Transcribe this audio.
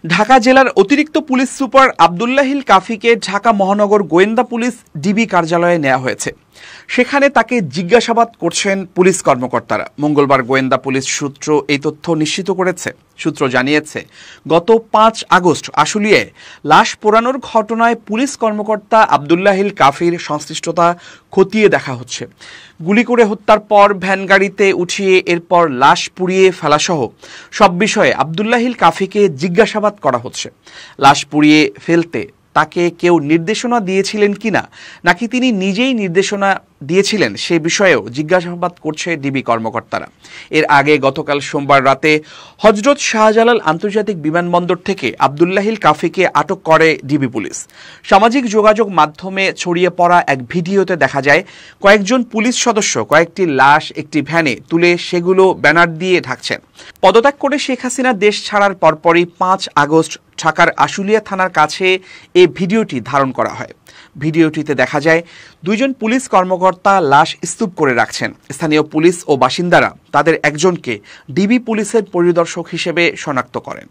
ঢাকা জেলার অতিরিক্ত police super Abdullahil কাফিকে Dhaka মহানগর গোয়েন্দা পুলিশ ডিবি কার্যালয়ে নেওয়া হয়েছে। সেখানে তাকে জিজ্ঞাসাবাদ করছেন পুলিশ কর্মকর্তারা। মঙ্গলবার গোয়েন্দা পুলিশ সূত্র এই তথ্য নিশ্চিত করেছে। সূত্র জানিয়েছে, গত ৫ আগস্ট আশুলিয়ায় লাশ পোড়ানোর ঘটনায় পুলিশ কর্মকর্তা আব্দুল্লাহিল কাফির সংশ্লিষ্টতা খতিয়ে দেখা হচ্ছে। গুলি করে হত্যার পর ভ্যান গাড়িতে উঠিয়ে এরপর লাশ পুড়িয়ে ফেলাসহ সব বিষয়ে আব্দুল্লাহিল কাফিকে জিজ্ঞাসাবাদ করা হচ্ছে। লাশ পুড়িয়ে ফেলতে তাকে কেউ নির্দেশনা দিয়েছিলেন কিনা, নাকি তিনি নিজেই নির্দেশনা দিয়েছিলেন সে বিষয়েও জিজ্ঞাসাবাদ করছে ডিবি কর্মকর্তারা। এর আগে গতকাল সোমবার রাতে হযরত শাহজালাল আন্তর্জাতিক বিমানবন্দর থেকে আব্দুল্লাহিল কাফিকে আটক করে ডিবি পুলিশ। সামাজিক যোগাযোগ মাধ্যমে ছড়িয়ে পড়া এক ভিডিওতে দেখা যায় কয়েকজন পুলিশ সদস্য কয়েকটি লাশ একটি ভ্যানে তুলে সেগুলো ব্যানার দিয়ে ঢাকছেন। পদত্যাগ করে শেখ হাসিনা দেশ ছাড়ার পরপরই ৫ আগস্ট ঢাকার আশুলিয়া থানার কাছে এই ভিডিওটি ধারণ করা হয়। ভিডিওটিতে দেখা যায় দুইজন পুলিশ কর্মকর্তা লাশ স্তূপ করে রাখছেন। স্থানীয় পুলিশ ও বাসিন্দারা তাদের একজনকে ডিবি পুলিশের পরিদর্শক হিসেবে শনাক্ত করেন।